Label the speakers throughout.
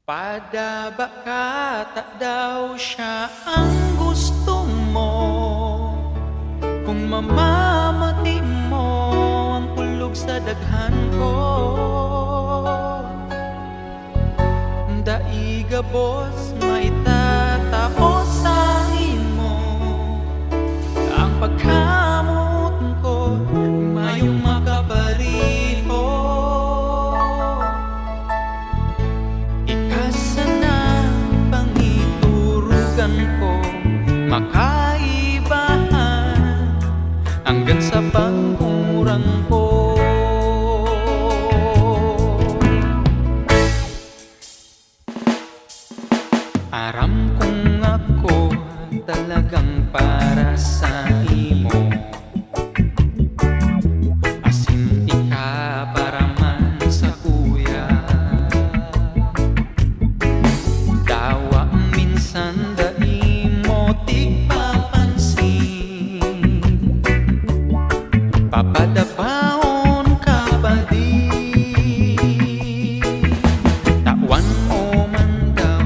Speaker 1: Padaba ka, tak daw siya ang gusto mo. Kung mamamati mo ang kulog sa daghan ko, daiga boss, maitatao sa imo ang pagkamot ko, mayong makapariho. Ikasana pangiturugan ko, makaibahan hanggang sa pangurang ko. Aram kong ako talagang para sa imo, asin ika para man sa kuya. Dawa minsan da imo tigpapansin, papadapaon ka pa di. Tawan mo man daw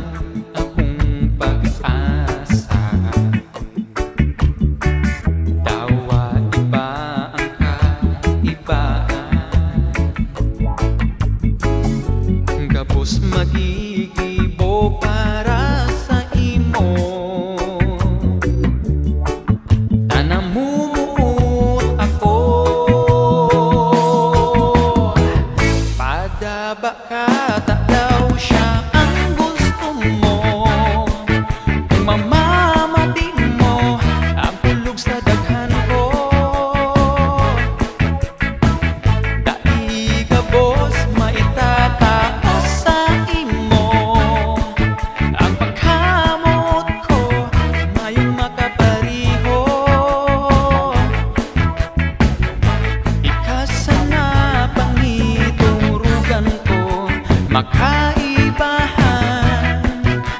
Speaker 1: akong pag-asa, dawa iba ang kaibaan, gabos magigibo para sa imo. Tanamumuot ako, padaba ka, tak daw siya ang gusto mo. Kung mamamati mo ang kulog sa daghan ko, daiga boss, maitataas sa imo ang pagkamot ko, mayong makapariho. Ikasana pangiturugan ko, makaibahan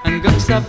Speaker 1: hanggang sa